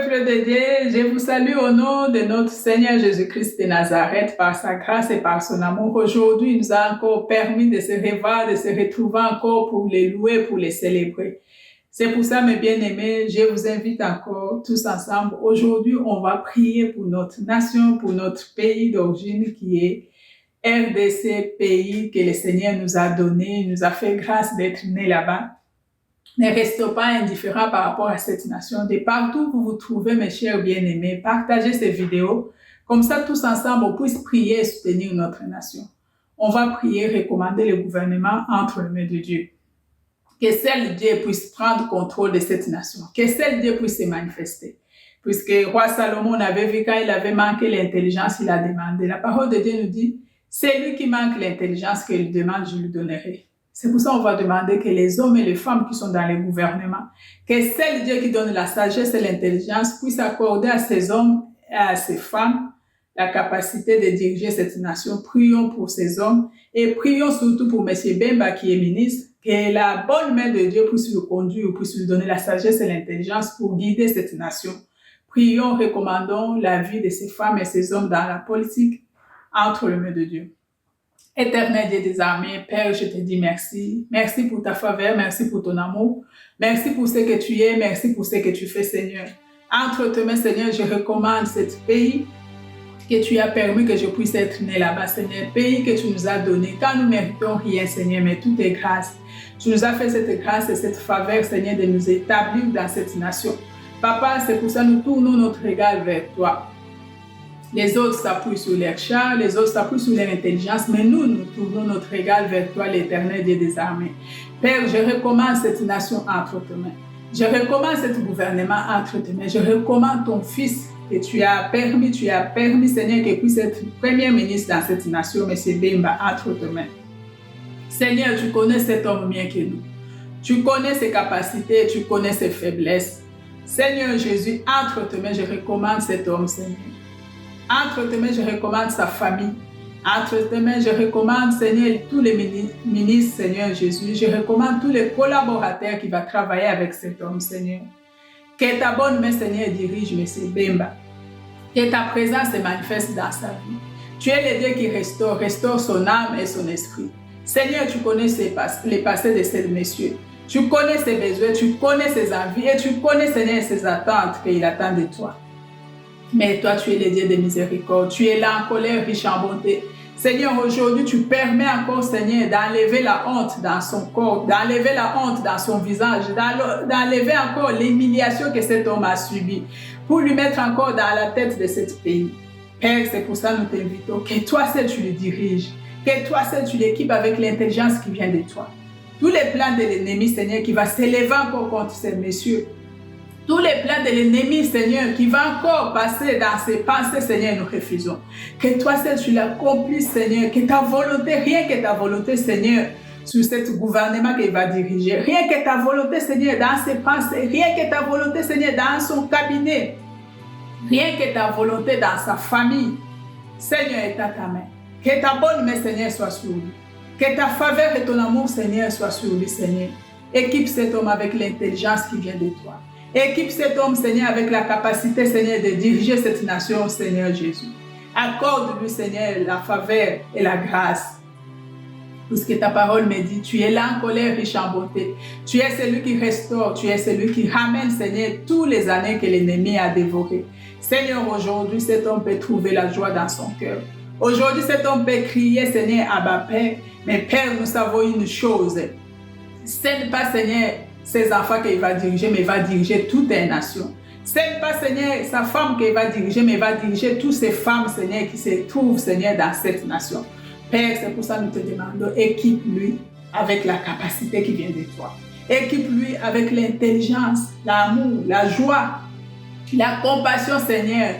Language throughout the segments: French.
peuple de Dieu, je vous salue au nom de notre Seigneur Jésus-Christ de Nazareth, par sa grâce et par son amour. Aujourd'hui, il nous a encore permis de se revoir, de se retrouver encore pour les louer, pour les célébrer. C'est pour ça, mes bien-aimés, je vous invite encore tous ensemble. Aujourd'hui, on va prier pour notre nation, pour notre pays d'origine qui est RDC, pays que le Seigneur nous a donné, nous a fait grâce d'être nés là-bas. Ne restez pas indifférents par rapport à cette nation. De partout où vous vous trouvez, mes chers bien-aimés, partagez ces vidéos. Comme ça, tous ensemble, on puisse prier et soutenir notre nation. On va prier, recommander le gouvernement entre les mains de Dieu. Que seul Dieu puisse prendre contrôle de cette nation. Que seul Dieu puisse se manifester. Puisque roi Salomon avait vu quand il avait manqué l'intelligence, il a demandé. La parole de Dieu nous dit, c'est lui qui manque l'intelligence qu'il demande, je lui donnerai. C'est pour ça qu'on va demander que les hommes et les femmes qui sont dans les gouvernements, que seul Dieu qui donne la sagesse et l'intelligence puisse accorder à ces hommes et à ces femmes la capacité de diriger cette nation. Prions pour ces hommes et prions surtout pour M. Bemba qui est ministre, que la bonne main de Dieu puisse le conduire, puisse lui donner la sagesse et l'intelligence pour guider cette nation. Prions, recommandons la vie de ces femmes et ces hommes dans la politique entre les mains de Dieu. Éternel Dieu des armées, Père, je te dis merci. Merci pour ta faveur, merci pour ton amour. Merci pour ce que tu es, merci pour ce que tu fais, Seigneur. Entre tes mains, Seigneur, je recommande ce pays que tu as permis que je puisse être né là-bas, Seigneur. Pays que tu nous as donné, quand nous ne méritons rien, Seigneur, mais tout est grâce. Tu nous as fait cette grâce et cette faveur, Seigneur, de nous établir dans cette nation. Papa, c'est pour ça que nous tournons notre regard vers toi. Les autres s'appuient sur leur char, les autres s'appuient sur leur intelligence, mais nous tournons notre regard vers toi, l'Éternel Dieu des armées. Père, je recommande cette nation entre tes mains. Je recommande ce gouvernement entre tes mains. Je recommande ton fils que tu as permis, Seigneur, qu'il puisse être premier ministre dans cette nation, M. Bemba, entre tes mains. Seigneur, tu connais cet homme mieux que nous. Tu connais ses capacités, tu connais ses faiblesses. Seigneur Jésus, entre tes mains, je recommande cet homme, Seigneur. Entre tes mains, je recommande sa famille. Entre tes mains, je recommande, Seigneur, tous les ministres, Seigneur Jésus. Je recommande tous les collaborateurs qui vont travailler avec cet homme, Seigneur. Que ta bonne main, Seigneur, dirige M. Bemba. Que ta présence se manifeste dans sa vie. Tu es le Dieu qui restaure son âme et son esprit. Seigneur, tu connais les passés de ces messieurs. Tu connais ses besoins, tu connais ses envies et tu connais, Seigneur, ses attentes qu'il attend de toi. Mais toi, tu es le Dieu de miséricorde. Tu es là en colère, riche en bonté. Seigneur, aujourd'hui, tu permets encore, Seigneur, d'enlever la honte dans son corps, d'enlever la honte dans son visage, d'enlever encore l'humiliation que cet homme a subie, pour lui mettre encore dans la tête de ce pays. Père, c'est pour ça que nous t'invitons, que toi seul tu le diriges, que toi seul tu l'équipes avec l'intelligence qui vient de toi. Tous les plans de l'ennemi, Seigneur, qui va s'élever encore contre ces messieurs, tous les plans de l'ennemi, Seigneur, qui va encore passer dans ses pensées, Seigneur, nous refusons. Que toi seul tu l'accomplisses, Seigneur, que ta volonté, rien que ta volonté, Seigneur, sur ce gouvernement qu'il va diriger, rien que ta volonté, Seigneur, dans ses pensées, rien que ta volonté, Seigneur, dans son cabinet, rien que ta volonté dans sa famille, Seigneur, est à ta main. Que ta bonne main, Seigneur, soit sur lui. Que ta faveur et ton amour, Seigneur, soit sur lui, Seigneur. Équipe cet homme avec l'intelligence qui vient de toi. Équipe cet homme, Seigneur, avec la capacité, Seigneur, de diriger cette nation, Seigneur Jésus. Accorde-lui, Seigneur, la faveur et la grâce. Puisque ta parole me dit, tu es là en colère, riche en beauté. Tu es celui qui restaure, tu es celui qui ramène, Seigneur, tous les années que l'ennemi a dévorées. Seigneur, aujourd'hui, cet homme peut trouver la joie dans son cœur. Aujourd'hui, cet homme peut crier, Seigneur, Abba Père. Mais Père, nous savons une chose. Ce n'est pas, Seigneur, ses enfants qu'il va diriger, mais il va diriger toute une nation. Ce n'est pas, Seigneur, sa femme qu'il va diriger, mais il va diriger toutes ces femmes, Seigneur, qui se trouvent, Seigneur, dans cette nation. Père, c'est pour ça que nous te demandons, équipe-lui avec la capacité qui vient de toi. Équipe-lui avec l'intelligence, l'amour, la joie, la compassion, Seigneur.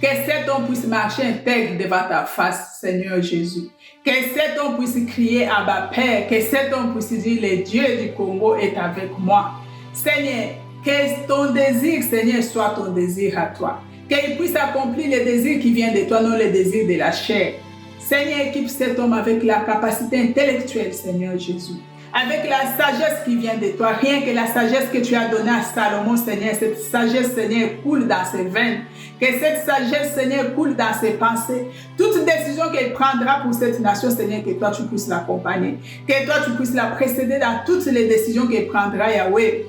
Que cet homme puisse marcher intègre devant ta face, Seigneur Jésus. Que cet homme puisse crier Abba Père. Que cet homme puisse dire, le Dieu du Congo est avec moi. Seigneur, que ton désir, Seigneur, soit ton désir à toi. Qu'il puisse accomplir les désirs qui viennent de toi, non les désirs de la chair. Seigneur, équipe cet homme avec la capacité intellectuelle, Seigneur Jésus. avec la sagesse qui vient de toi. Rien que la sagesse que tu as donnée à Salomon, Seigneur, cette sagesse, Seigneur, coule dans ses veines. Que cette sagesse, Seigneur, coule dans ses pensées. Toute décision qu'elle prendra pour cette nation, Seigneur, que toi, tu puisses l'accompagner. Que toi, tu puisses la précéder dans toutes les décisions qu'elle prendra, Yahweh.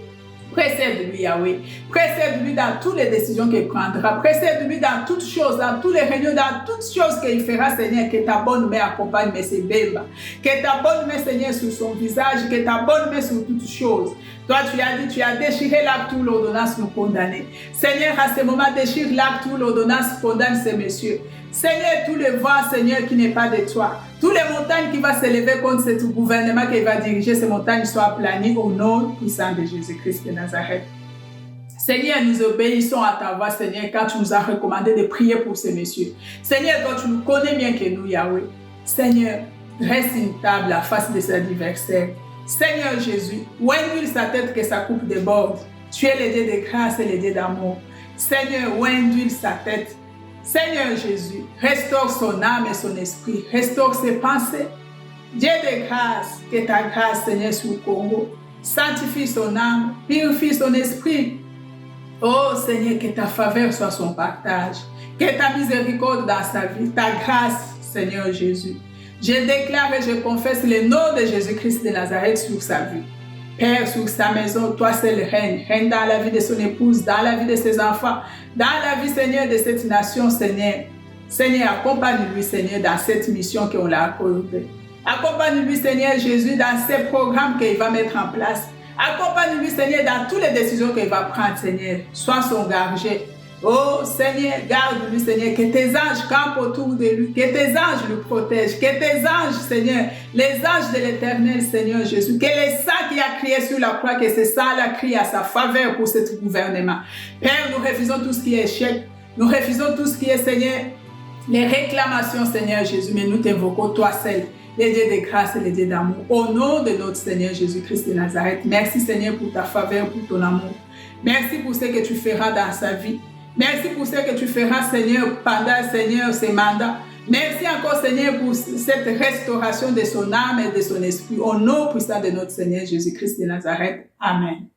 Précède-lui, Yahweh. Précède-lui dans toutes les décisions qu'il prendra. Précède-lui dans toutes choses, dans tous les réunions, dans toutes choses qu'il fera, Seigneur. Que ta bonne main accompagne ses bébés. Que ta bonne main, Seigneur, sur son visage. Que ta bonne main sur toutes choses. Toi, tu as dit, tu as déchiré l'acte où l'ordonnance nous condamnait. Seigneur, à ce moment, déchire l'acte où l'ordonnance condamne ces messieurs. Seigneur, tout le vent, Seigneur, qui n'est pas de toi. Toutes les montagnes qui vont s'élever contre ce gouvernement qui va diriger, ces montagnes soient aplanies au nom puissant de Jésus-Christ de Nazareth. Seigneur, nous obéissons à ta voix, Seigneur, quand tu nous as recommandé de prier pour ces messieurs. Seigneur, toi, tu nous connais bien que nous, Yahweh. Seigneur, dresse une table à face de ses adversaires. Seigneur Jésus, où induit sa tête que sa coupe déborde. Tu es le Dieu de grâce et le Dieu d'amour. Seigneur, où induit sa tête. Seigneur Jésus, restaure son âme et son esprit, restaure ses pensées. Dieu de grâce, que ta grâce, Seigneur, sur le Congo, sanctifie son âme, purifie son esprit. Oh Seigneur, que ta faveur soit son partage, que ta miséricorde dans sa vie, ta grâce, Seigneur Jésus. Je déclare et je confesse le nom de Jésus-Christ de Nazareth sur sa vie. Père, sur sa maison, toi seul règne. Règne dans la vie de son épouse, dans la vie de ses enfants, dans la vie, Seigneur, de cette nation, Seigneur. Seigneur, accompagne-lui, Seigneur, dans cette mission qu'on l'a accordée. Accompagne-lui, Seigneur Jésus, dans ces programmes qu'il va mettre en place. Accompagne-lui, Seigneur, dans toutes les décisions qu'il va prendre, Seigneur. Sois son garder. Oh Seigneur, garde-lui, Seigneur, que tes anges campent autour de lui, que tes anges le protègent, que tes anges, Seigneur, les anges de l'Éternel, Seigneur Jésus, que les saints qui a crié sur la croix, que ces saints-là crient à sa faveur pour ce gouvernement. Père, nous refusons tout ce qui est échec, nous refusons tout ce qui est, Seigneur, les réclamations, Seigneur Jésus, mais nous t'invoquons, toi seul, les dieux de grâce et les dieux d'amour, au nom de notre Seigneur Jésus-Christ de Nazareth. Merci, Seigneur, pour ta faveur, pour ton amour. Merci pour ce que tu feras dans sa vie. Merci pour ce que tu feras, Seigneur, pendant, Seigneur, ces mandats. Merci encore, Seigneur, pour cette restauration de son âme et de son esprit. Au nom puissant de notre Seigneur Jésus-Christ de Nazareth. Amen.